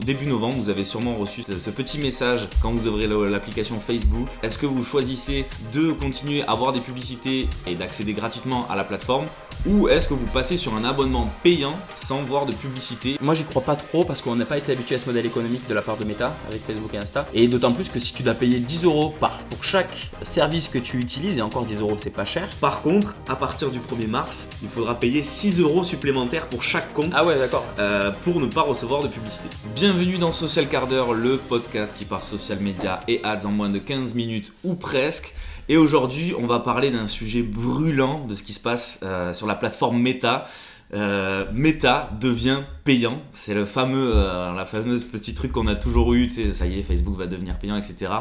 Début novembre, vous avez sûrement reçu ce petit message quand vous ouvrez l'application Facebook. Est-ce que vous choisissez de continuer à avoir des publicités et d'accéder gratuitement à la plateforme, ou est-ce que vous passez sur un abonnement payant sans voir de publicité? Moi j'y crois pas trop parce qu'on n'a pas été habitué à ce modèle économique de la part de Meta avec Facebook et Insta. Et d'autant plus que si tu dois payer 10 € pour chaque service que tu utilises, et encore 10 € c'est pas cher. Par contre, à partir du 1er mars, il faudra payer 6 € supplémentaires pour chaque compte. Ah ouais, d'accord. Pour ne pas recevoir de publicité. Bienvenue dans Social Quart d'heure, le podcast qui parle social media et ads en moins de 15 minutes ou presque. Et aujourd'hui, on va parler d'un sujet brûlant de ce qui se passe sur la plateforme Meta. Meta devient payant, c'est la fameuse petit truc qu'on a toujours eu, tu sais, ça y est, Facebook va devenir payant, etc.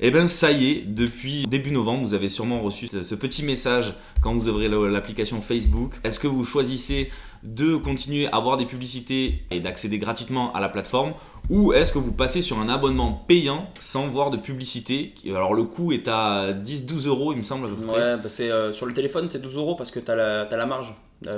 Et ben ça y est, depuis début novembre, vous avez sûrement reçu ce petit message quand vous ouvrez l'application Facebook. Est-ce que vous choisissez de continuer à avoir des publicités et d'accéder gratuitement à la plateforme, ou est-ce que vous passez sur un abonnement payant sans voir de publicité? Alors le coût est à 10-12 € il me semble à peu près. Ouais, bah c'est, sur le téléphone c'est 12 € parce que t'as la marge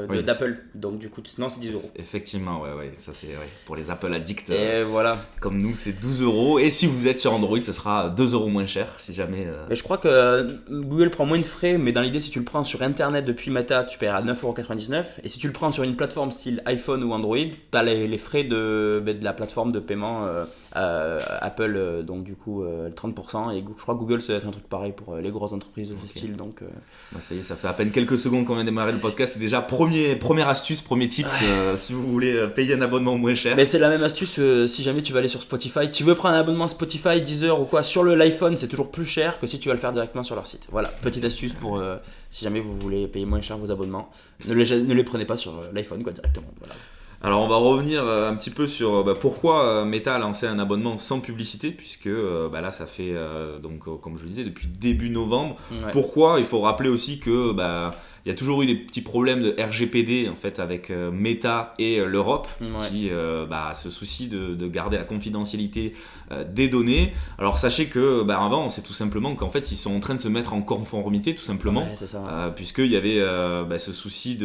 Oui. d'Apple. Donc du coup, non, c'est 10 €. Effectivement, ouais, ça c'est pour les Apple addicts. Et voilà. Comme nous, c'est 12 €. Et si vous êtes sur Android, ça sera 2 € moins cher si jamais. Mais je crois que Google prend moins de frais, mais dans l'idée, si tu le prends sur internet depuis Meta, tu paieras 9,99 €. Et si tu le prends sur une plateforme style iPhone ou Android, tu as les frais de la plateforme de paiement Apple, donc du coup 30%. Et je crois que Google, ça va être un truc pareil pour les grosses entreprises de ce style. Donc, Bah, ça y est, ça fait à peine quelques secondes qu'on vient de démarrer le podcast. C'est déjà première astuce, premier tips si vous voulez payer un abonnement moins cher. Mais c'est la même astuce si jamais tu vas aller sur Spotify. Tu veux prendre un abonnement Spotify 10 € ou quoi sur l'iPhone, c'est toujours plus cher que si tu vas le faire directement sur leur site. Voilà, petite astuce pour si jamais vous voulez payer moins cher vos abonnements. Ne les prenez pas sur l'iPhone quoi, directement. Voilà. Alors on va revenir un petit peu sur pourquoi Meta a lancé un abonnement sans publicité, puisque là ça fait comme je le disais depuis début novembre. Ouais. Pourquoi? Il faut rappeler aussi que il y a toujours eu des petits problèmes de RGPD en fait avec Meta et l'Europe qui se soucient de garder la confidentialité des données. Alors sachez que avant c'est tout simplement qu'en fait ils sont en train de se mettre en conformité tout simplement, Ouais, c'est ça. puisqu'il y avait ce souci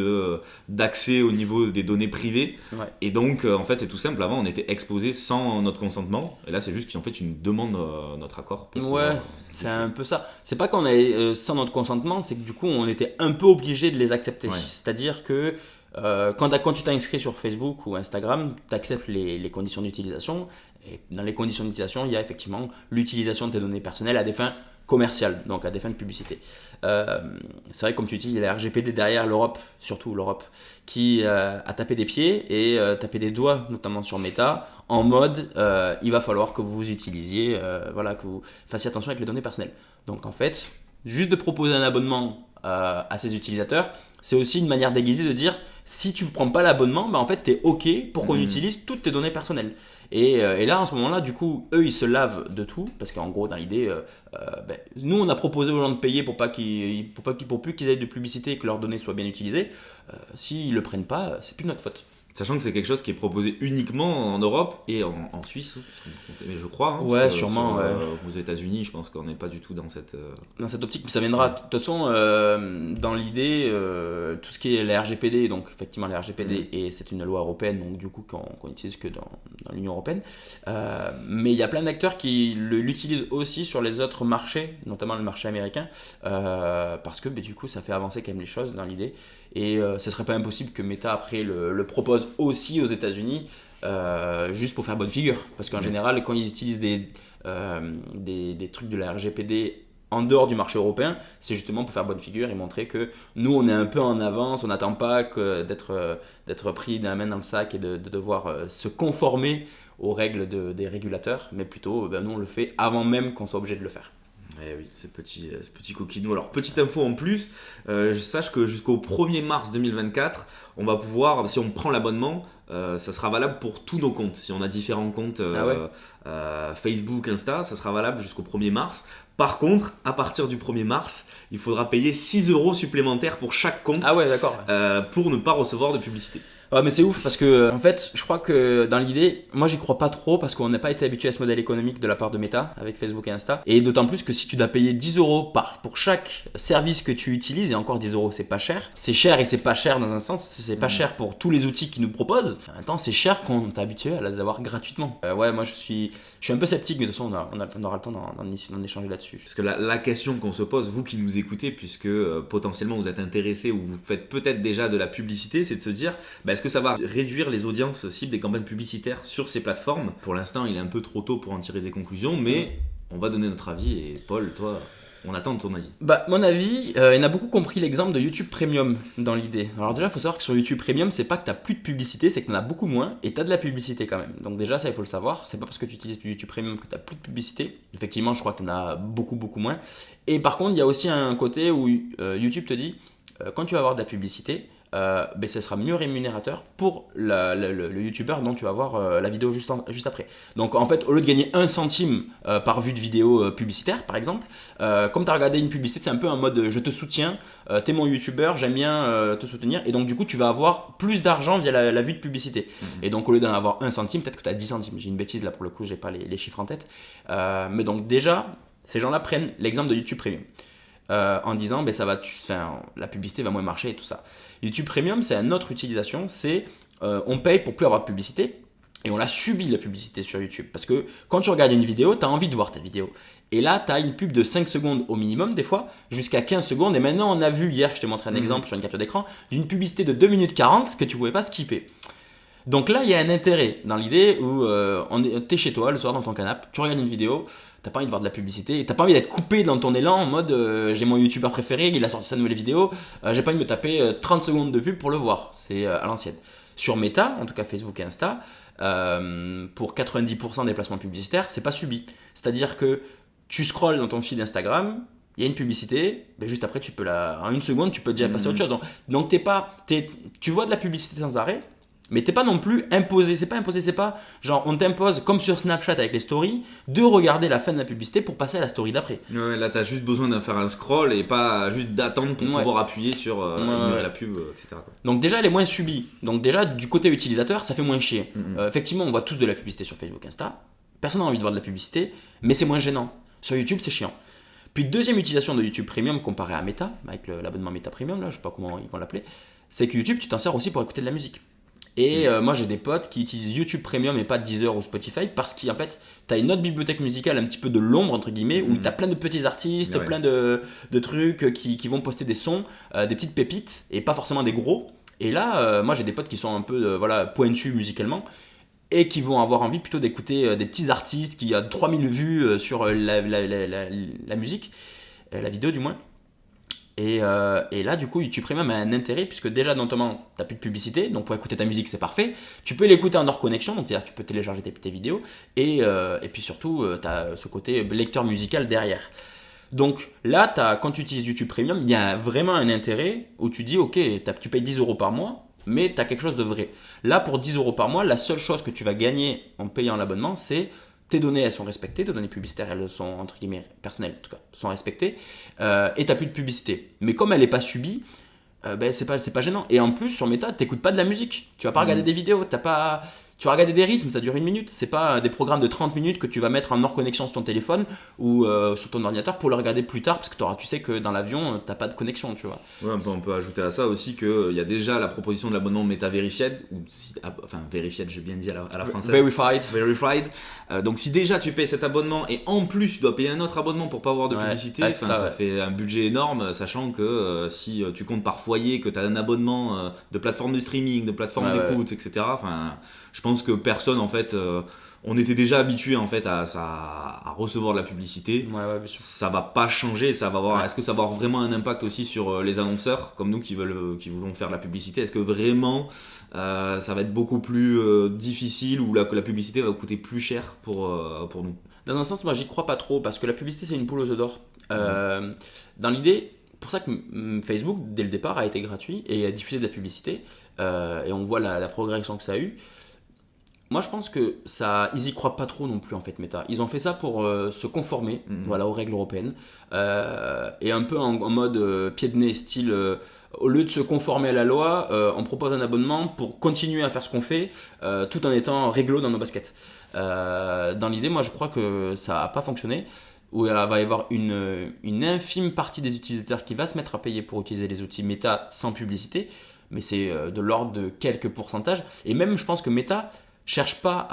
d'accès au niveau des données privées. Ouais. Et donc en fait c'est tout simple, avant on était exposé sans notre consentement, et là c'est juste qu'ils ont fait une demande notre accord pour pouvoir, C'est un peu ça. C'est pas qu'on est sans notre consentement, c'est que du coup on était un peu obligé de les accepter. Ouais. C'est-à-dire que quand tu t'es inscrit sur Facebook ou Instagram, tu acceptes les conditions d'utilisation. Et dans les conditions d'utilisation, il y a effectivement l'utilisation de tes données personnelles à des fins commerciales, donc à des fins de publicité. C'est vrai, comme tu dis, il y a la RGPD derrière, surtout l'Europe, qui a tapé des pieds et tapé des doigts, notamment sur Meta, en mode il va falloir que vous utilisiez, que vous fassiez attention avec les données personnelles. Donc en fait, juste de proposer un abonnement à ses utilisateurs, c'est aussi une manière déguisée de dire si tu ne prends pas l'abonnement, en fait tu es OK pour qu'on utilise toutes tes données personnelles. Et là, en ce moment-là, du coup, eux, ils se lavent de tout, parce qu'en gros, dans l'idée, nous, on a proposé aux gens de payer pour plus qu'ils aient de publicité et que leurs données soient bien utilisées. S'ils le prennent pas, c'est plus de notre faute. Sachant que c'est quelque chose qui est proposé uniquement en Europe et en Suisse, mais je crois. Ouais, sûrement. Aux États-Unis, je pense qu'on n'est pas du tout dans cette. Dans cette optique, ça viendra. De toute façon, dans l'idée, tout ce qui est la RGPD, donc effectivement la RGPD, et c'est une loi européenne, donc du coup qu'on utilise que dans l'Union européenne. Mais il y a plein d'acteurs qui l'utilisent aussi sur les autres marchés, notamment le marché américain, parce que du coup, ça fait avancer quand même les choses dans l'idée. Et ce serait pas impossible que Meta après le propose aussi aux États-Unis, juste pour faire bonne figure, parce qu'en général quand ils utilisent des trucs de la RGPD en dehors du marché européen, c'est justement pour faire bonne figure et montrer que nous on est un peu en avance, on n'attend pas d'être pris d'un main dans le sac et de devoir se conformer aux règles des régulateurs, mais plutôt nous on le fait avant même qu'on soit obligé de le faire. Eh oui, ce petit coquinou. Alors, petite info en plus, je sache que jusqu'au 1er mars 2024, on va pouvoir, si on prend l'abonnement, ça sera valable pour tous nos comptes. Si on a différents comptes Facebook, Insta, ça sera valable jusqu'au 1er mars. Par contre, à partir du 1er mars, il faudra payer 6 € supplémentaires pour chaque compte Ah ouais, d'accord. pour ne pas recevoir de publicité. Ouais, mais c'est ouf parce que, en fait, je crois que dans l'idée, moi j'y crois pas trop parce qu'on n'a pas été habitué à ce modèle économique de la part de Meta avec Facebook et Insta. Et d'autant plus que si tu dois payer 10 euros pour chaque service que tu utilises, et encore 10 euros c'est pas cher. C'est cher et c'est pas cher dans un sens, c'est pas cher pour tous les outils qu'ils nous proposent. En même temps, c'est cher qu'on est habitué à les avoir gratuitement. Ouais, moi je suis un peu sceptique, mais de toute façon, on aura le temps d'en échanger là-dessus. Parce que la question qu'on se pose, vous qui nous écoutez, puisque potentiellement vous êtes intéressé ou vous faites peut-être déjà de la publicité, c'est de se dire est-ce que ça va réduire les audiences cibles des campagnes publicitaires sur ces plateformes? Pour l'instant, il est un peu trop tôt pour en tirer des conclusions, mais on va donner notre avis. Et Paul, toi, on attend de ton avis. Mon avis, il y en a beaucoup compris l'exemple de YouTube Premium dans l'idée. Alors déjà, il faut savoir que sur YouTube Premium, c'est pas que tu n'as plus de publicité, c'est que tu en as beaucoup moins et tu as de la publicité quand même. Donc déjà, ça, il faut le savoir. C'est pas parce que tu utilises YouTube Premium que tu n'as plus de publicité. Effectivement, je crois que tu en as beaucoup, beaucoup moins. Et par contre, il y a aussi un côté où YouTube te dit, quand tu vas avoir de la publicité, ça sera mieux rémunérateur pour le youtubeur dont tu vas voir la vidéo juste après. Donc en fait, au lieu de gagner 1 centime par vue de vidéo publicitaire par exemple, comme tu as regardé une publicité, c'est un peu un mode je te soutiens, t'es mon youtubeur, j'aime bien te soutenir, et donc du coup tu vas avoir plus d'argent via la vue de publicité. Et donc au lieu d'en avoir 1 centime, peut-être que tu as 10 centimes. J'ai une bêtise là pour le coup, j'ai pas les chiffres en tête. Mais donc déjà, ces gens-là prennent l'exemple de YouTube Premium. En disant la publicité va moins marcher et tout ça. YouTube Premium, c'est une autre utilisation, c'est on paye pour plus avoir de publicité et on la subit la publicité sur YouTube. Parce que quand tu regardes une vidéo, tu as envie de voir ta vidéo. Et là, tu as une pub de 5 secondes au minimum, des fois, jusqu'à 15 secondes. Et maintenant, on a vu, hier, je t'ai montré un exemple sur une capture d'écran, d'une publicité de 2 minutes 40 que tu pouvais pas skipper. Donc là, il y a un intérêt dans l'idée où t'es chez toi le soir dans ton canapé, tu regardes une vidéo, t'as pas envie de voir de la publicité, et t'as pas envie d'être coupé dans ton élan en mode j'ai mon youtubeur préféré, il a sorti sa nouvelle vidéo, j'ai pas envie de me taper 30 secondes de pub pour le voir. C'est à l'ancienne. Sur Meta, en tout cas Facebook et Insta, pour 90% des placements publicitaires, c'est pas subi. C'est-à-dire que tu scrolles dans ton feed Instagram, il y a une publicité, juste après en 1 seconde tu peux déjà passer à autre chose. Donc tu vois de la publicité sans arrêt, mais t'es pas non plus imposé. C'est pas genre on t'impose comme sur Snapchat avec les stories de regarder la fin de la publicité pour passer à la story d'après. Ouais, là t'as juste besoin de faire un scroll et pas juste d'attendre pour pouvoir appuyer sur ignorer la pub, etc. quoi. Donc déjà elle est moins subie. Donc déjà du côté utilisateur ça fait moins chier. Effectivement on voit tous de la publicité sur Facebook, Insta. Personne n'a envie de voir de la publicité, mais c'est moins gênant. Sur YouTube c'est chiant. Puis deuxième utilisation de YouTube Premium comparé à Meta, avec l'abonnement Meta Premium, là je sais pas comment ils vont l'appeler, c'est que YouTube tu t'en sers aussi pour écouter de la musique. Et moi j'ai des potes qui utilisent YouTube Premium et pas Deezer ou Spotify parce qu'en fait t'as une autre bibliothèque musicale un petit peu de l'ombre entre guillemets où t'as plein de petits artistes, plein de trucs qui vont poster des sons, des petites pépites et pas forcément des gros. Et là moi j'ai des potes qui sont un peu pointus musicalement et qui vont avoir envie plutôt d'écouter des petits artistes qui a 3000 vues sur la musique, la vidéo du moins. Et là, du coup, YouTube Premium a un intérêt puisque déjà, notamment, tu n'as plus de publicité, donc pour écouter ta musique, c'est parfait. Tu peux l'écouter en hors connexion, donc c'est-à-dire tu peux télécharger tes vidéos. Et puis surtout, tu as ce côté lecteur musical derrière. Donc là, quand tu utilises YouTube Premium, il y a vraiment un intérêt où tu dis, ok, tu payes 10 euros par mois, mais tu as quelque chose de vrai. Là, pour 10 euros par mois, la seule chose que tu vas gagner en payant l'abonnement, c'est tes données, elles sont respectées, tes données publicitaires, elles sont entre guillemets personnelles, en tout cas, sont respectées, et t'as plus de publicité. Mais comme elle n'est pas subie, c'est pas gênant. Et en plus, sur Meta, t'écoutes pas de la musique, tu vas pas regarder des vidéos, tu vas regarder des rythmes, ça dure 1 minute. C'est pas des programmes de 30 minutes que tu vas mettre en hors connexion sur ton téléphone ou sur ton ordinateur pour le regarder plus tard parce que tu sais que dans l'avion, t'as pas de connexion, tu vois. Ouais, on peut ajouter à ça aussi qu'il y a déjà la proposition de l'abonnement Meta Verified, Verified, j'ai bien dit à la française. Verified. Donc si déjà tu payes cet abonnement et en plus tu dois payer un autre abonnement pour pas avoir de publicité, ça fait un budget énorme, sachant que si tu comptes par foyer, que tu as un abonnement de plateforme de streaming, de plateforme d'écoute, etc. Je pense que personne en fait, on était déjà habitué en fait à recevoir de la publicité. Ça va pas changer, ça va avoir. Est-ce que ça va avoir vraiment un impact aussi sur les annonceurs comme nous qui voulons faire de la publicité? Est-ce que vraiment ça va être beaucoup plus difficile ou que la publicité va coûter plus cher pour nous? Dans un sens, moi j'y crois pas trop parce que la publicité c'est une poule aux œufs d'or. Dans l'idée, pour ça que Facebook dès le départ a été gratuit et a diffusé de la publicité et on voit la progression que ça a eu. Moi, je pense que ils y croient pas trop non plus en fait, Meta. Ils ont fait ça pour se conformer, voilà, aux règles européennes, et un peu en mode pied de nez, style. Au lieu de se conformer à la loi, on propose un abonnement pour continuer à faire ce qu'on fait, tout en étant réglo dans nos baskets. Dans l'idée, moi, je crois que ça n'a pas fonctionné. Où il va y avoir une infime partie des utilisateurs qui va se mettre à payer pour utiliser les outils Meta sans publicité, mais c'est de l'ordre de quelques pourcentages. Et même, je pense que Meta cherche pas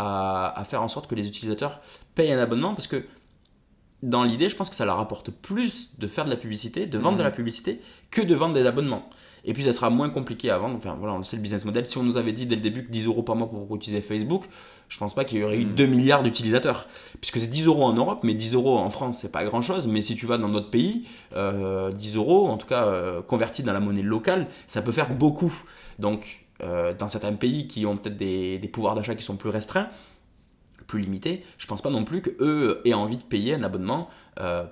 à faire en sorte que les utilisateurs payent un abonnement, parce que dans l'idée, je pense que ça leur rapporte plus de faire de la publicité, de vendre de la publicité, que de vendre des abonnements. Et puis ça sera moins compliqué à vendre. Enfin voilà, on le sait, le business model. Si on nous avait dit dès le début que 10 € par mois pour utiliser Facebook, je pense pas qu'il y aurait eu 2 milliards d'utilisateurs. Puisque c'est 10 € en Europe, mais 10 € en France, c'est pas grand chose. Mais si tu vas dans notre pays, 10 €, en tout cas convertis dans la monnaie locale, ça peut faire beaucoup. Donc dans certains pays qui ont peut-être des pouvoirs d'achat qui sont plus restreints, plus limités, je pense pas non plus qu'eux aient envie de payer un abonnement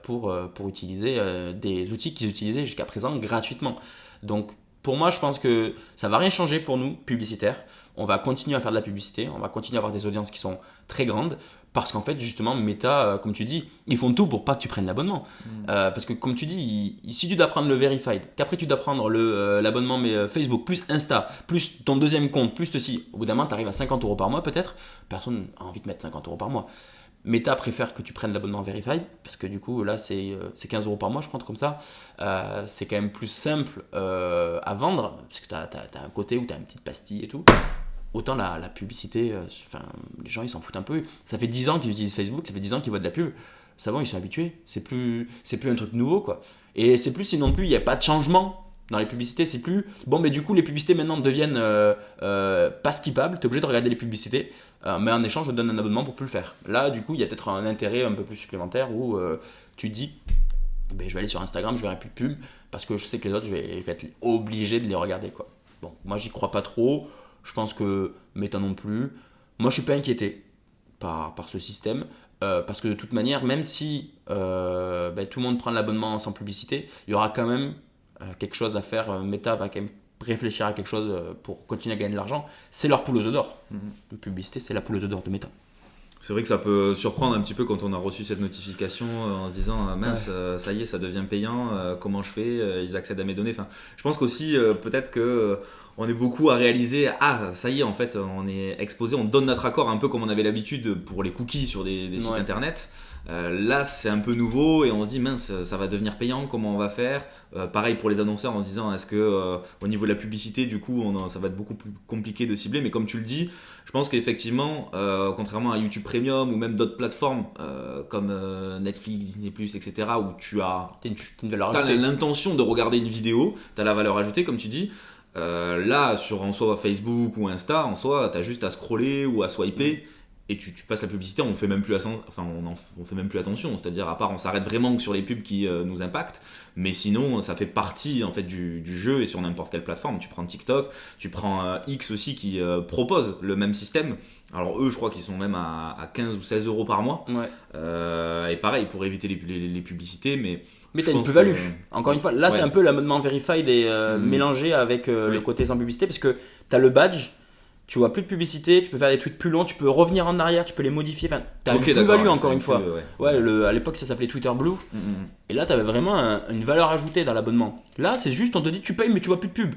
pour utiliser des outils qu'ils utilisaient jusqu'à présent gratuitement. Donc pour moi, je pense que ça va rien changer pour nous, publicitaires. On va continuer à faire de la publicité, on va continuer à avoir des audiences qui sont très grandes, parce qu'en fait, justement, Meta, comme tu dis, ils font tout pour pas que tu prennes l'abonnement. Parce que comme tu dis, si tu dois prendre le Verified, qu'après tu dois prendre l'abonnement Facebook, plus Insta, plus ton deuxième compte, plus ceci, au bout d'un moment, tu arrives à 50 € par mois peut-être, personne n'a envie de mettre 50 € par mois. Meta préfère que tu prennes l'abonnement Verified, parce que du coup, là, c'est 15 € par mois, je crois, comme ça. C'est quand même plus simple à vendre, parce que tu as un côté où tu as une petite pastille et tout. Autant la publicité, les gens, ils s'en foutent un peu. Ça fait 10 ans qu'ils utilisent Facebook, ça fait 10 ans qu'ils voient de la pub. Ça va, ils sont habitués. C'est plus un truc nouveau, quoi. Et c'est plus, sinon plus, il n'y a pas de changement dans les publicités. C'est plus, bon, mais du coup, les publicités maintenant deviennent pas skippables. Tu es obligé de regarder les publicités. Mais en échange, je te donne un abonnement pour plus le faire. Là, du coup, il y a peut-être un intérêt un peu plus supplémentaire où tu dis, je vais aller sur Instagram, je verrai plus de pub, parce que je sais que les autres, je vais être obligé de les regarder, quoi. Bon, moi, j'y crois pas trop. Je pense que Meta non plus. Moi, je suis pas inquiété par ce système, parce que de toute manière, même si tout le monde prend l'abonnement sans publicité, il y aura quand même quelque chose à faire. Meta va quand même réfléchir à quelque chose pour continuer à gagner de l'argent. C'est leur poule aux œufs d'or. La publicité, c'est la poule aux œufs d'or de Meta. C'est vrai que ça peut surprendre un petit peu quand on a reçu cette notification en se disant mince, ça y est, ça devient payant, comment je fais, ils accèdent à mes données. Enfin, je pense qu'aussi peut-être que on est beaucoup à réaliser, ça y est, en fait on est exposé, on donne notre accord un peu comme on avait l'habitude pour les cookies sur des sites internet. Là c'est un peu nouveau et on se dit mince, ça va devenir payant, comment on va faire. Pareil pour les annonceurs en se disant est-ce que au niveau de la publicité du coup ça va être beaucoup plus compliqué de cibler, mais comme tu le dis, je pense qu'effectivement contrairement à YouTube Premium ou même d'autres plateformes comme Netflix, Disney+, etc. où tu as l'intention de regarder une vidéo, tu as la valeur ajoutée comme tu dis. Là sur en soit Facebook ou Insta, en soi tu as juste à scroller ou à swiper et tu passes la publicité, on fait même plus on fait même plus attention, c'est-à-dire à part on s'arrête vraiment que sur les pubs qui nous impactent, mais sinon ça fait partie en fait du jeu. Et sur n'importe quelle plateforme, tu prends TikTok, tu prends X aussi qui propose le même système. Alors eux je crois qu'ils sont même à 15 ou 16 € par mois, et pareil pour éviter les publicités, mais t'as une plus-value. Encore une fois, là c'est un peu l'abonnement Verified mélangé avec le côté sans publicité, parce que t'as le badge, tu vois plus de publicité, tu peux faire des tweets plus longs, tu peux revenir en arrière, tu peux les modifier. Enfin, t'as une plus-value encore une fois. À l'époque ça s'appelait Twitter Blue. Et là t'avais vraiment une valeur ajoutée dans l'abonnement. Là c'est juste, on te dit tu payes mais tu vois plus de pub.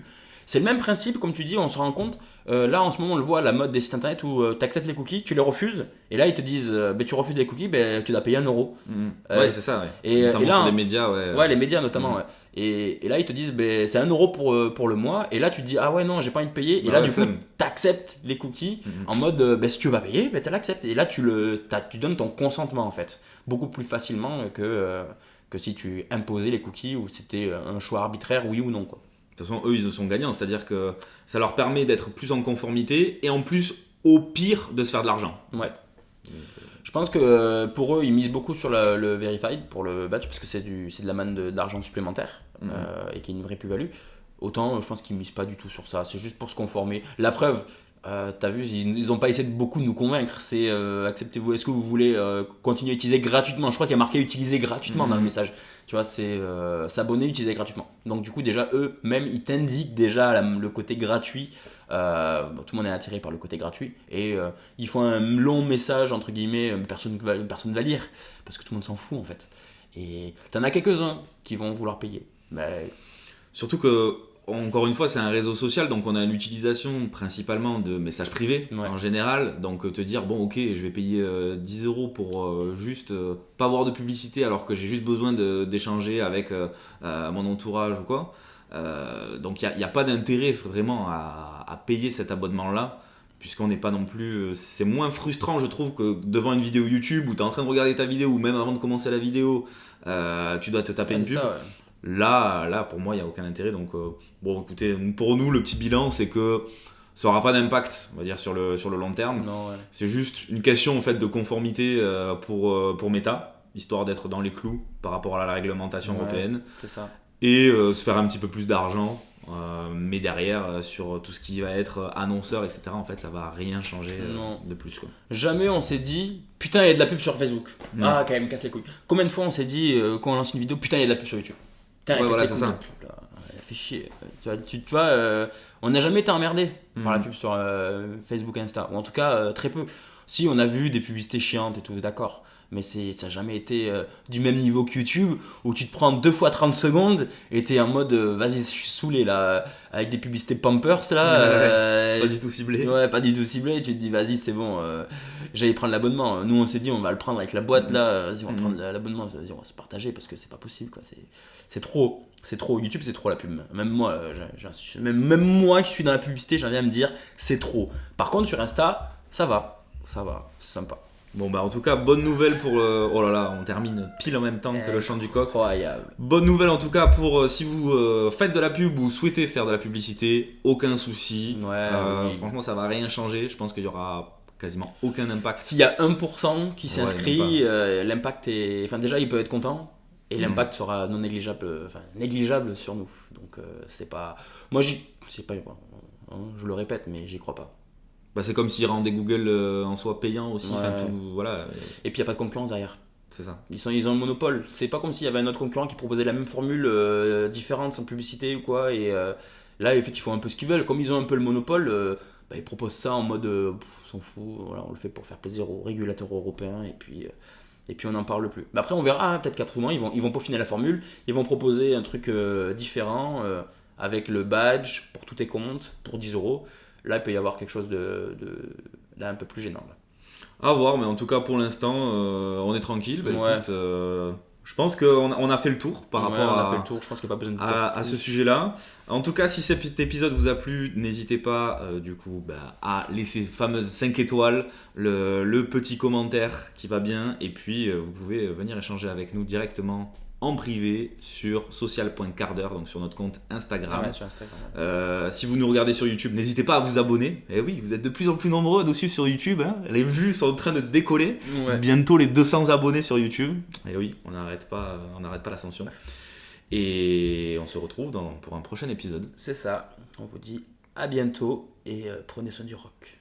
C'est le même principe, comme tu dis, on se rend compte. Là en ce moment on le voit, la mode des sites internet où tu acceptes les cookies, tu les refuses, et là ils te disent tu refuses les cookies, tu dois payer 1 €. C'est ça, et notamment là, sur les médias. Les médias notamment. Et là ils te disent c'est 1 € pour le mois, et là tu te dis ah ouais non, j'ai pas envie de payer, et là du coup t'acceptes les cookies en mode si tu vas payer, tu l'acceptes, et là tu donnes ton consentement en fait, beaucoup plus facilement que si tu imposais les cookies ou c'était un choix arbitraire, oui ou non, quoi. De toute façon, eux, ils sont gagnants, c'est-à-dire que ça leur permet d'être plus en conformité et en plus, au pire, de se faire de l'argent. Ouais. Je pense que pour eux, ils misent beaucoup sur le Verified pour le badge, parce que c'est de la manne d'argent supplémentaire et qui est une vraie plus-value. Autant, je pense qu'ils misent pas du tout sur ça, c'est juste pour se conformer. La preuve, T'as vu, ils ont pas essayé de beaucoup nous convaincre. C'est acceptez-vous, est-ce que vous voulez continuer à utiliser gratuitement? Je crois qu'il y a marqué utiliser gratuitement dans le message. Tu vois, c'est s'abonner, utiliser gratuitement. Donc du coup, déjà, eux-mêmes, ils t'indiquent déjà le côté gratuit. Tout le monde est attiré par le côté gratuit. Et ils font un long message, entre guillemets, personne va lire. Parce que tout le monde s'en fout, en fait. Et t'en as quelques-uns qui vont vouloir payer. Mais Surtout que, encore une fois, c'est un réseau social, donc on a une utilisation principalement de messages privés en général. Donc te dire, bon, ok, je vais payer 10 euros pour juste pas avoir de publicité alors que j'ai juste besoin d'échanger avec mon entourage ou quoi. Donc il n'y a pas d'intérêt vraiment à payer cet abonnement-là, puisqu'on n'est pas non plus. C'est moins frustrant, je trouve, que devant une vidéo YouTube où tu es en train de regarder ta vidéo, ou même avant de commencer la vidéo, tu dois te taper une pub. ça, ouais. Là, pour moi, il n'y a aucun intérêt. Donc, bon, écoutez, pour nous, le petit bilan, c'est que ça n'aura pas d'impact, on va dire, sur le long terme. Non, ouais. C'est juste une question en fait, de conformité pour Meta, histoire d'être dans les clous par rapport à la réglementation européenne. C'est ça. Et se faire un petit peu plus d'argent. Mais derrière, sur tout ce qui va être annonceur, etc., en fait, ça va rien changer de plus, quoi. Jamais on s'est dit, putain, il y a de la pub sur Facebook. Ah, quand même, casse les couilles. Combien de fois on s'est dit, quand on lance une vidéo, putain, il y a de la pub sur YouTube. Putain, voilà, c'est ça. La pub, là. Elle fait chier. Tu vois, on n'a jamais été emmerdé par la pub sur Facebook, Insta. Ou en tout cas, très peu. Si, on a vu des publicités chiantes et tout, d'accord. Mais ça n'a jamais été du même niveau que YouTube, où tu te prends 2 fois 30 secondes et t'es en mode vas-y, je suis saoulé là, avec des publicités Pampers là. Pas du tout ciblé. Ouais, pas du tout ciblé. Tu te dis vas-y, c'est bon, j'allais prendre l'abonnement. Nous on s'est dit on va le prendre avec la boîte là, vas-y, on va prendre l'abonnement, vas-y, on va se partager parce que c'est pas possible quoi. C'est trop. C'est trop. YouTube, c'est trop la pub. Même moi, même moi qui suis dans la publicité, j'en viens à me dire c'est trop. Par contre, sur Insta, ça va, c'est sympa. Bon bah en tout cas bonne nouvelle pour oh là là on termine pile en même temps que le chant du coq. Incroyable. Bonne nouvelle en tout cas pour si vous faites de la pub ou souhaitez faire de la publicité, aucun souci. Oui. Franchement ça va rien changer, je pense qu'il y aura quasiment aucun impact. S'il y a 1% qui s'inscrit, l'impact est... Enfin déjà il peut être content et l'impact sera non négligeable sur nous. Donc c'est pas... Moi c'est pas... je le répète mais j'y crois pas. Bah, c'est comme s'ils rendaient Google en soi payant aussi, tout, voilà. Et puis il n'y a pas de concurrence derrière. C'est ça. Ils ont le monopole. C'est pas comme s'il y avait un autre concurrent qui proposait la même formule différente, sans publicité ou quoi. Et là, en fait, ils font un peu ce qu'ils veulent. Comme ils ont un peu le monopole, ils proposent ça en mode on s'en fout, voilà, on le fait pour faire plaisir aux régulateurs européens. Et puis on n'en parle plus. Mais après, on verra. Peut-être qu'après moi, ils vont peaufiner la formule. Ils vont proposer un truc différent avec le badge pour tous tes comptes pour 10 euros. Là, il peut y avoir quelque chose de là, un peu plus gênant. Là. À voir, mais en tout cas, pour l'instant, on est tranquille. Bah, écoute, je pense qu'on a fait le tour par rapport je pense qu'il n'y a pas besoin de à ce sujet-là. En tout cas, si cet épisode vous a plu, n'hésitez pas à laisser les fameuses 5 étoiles, le petit commentaire qui va bien, et puis vous pouvez venir échanger avec nous directement en privé sur social.quart-d'heure, donc sur notre compte Instagram. Sur Instagram. Si vous nous regardez sur YouTube, n'hésitez pas à vous abonner. Et oui, vous êtes de plus en plus nombreux à nous suivre sur YouTube. Hein. Les vues sont en train de décoller. Ouais. Bientôt les 200 abonnés sur YouTube. Et oui, on n'arrête pas l'ascension. Et on se retrouve pour un prochain épisode. C'est ça. On vous dit à bientôt et prenez soin du rock.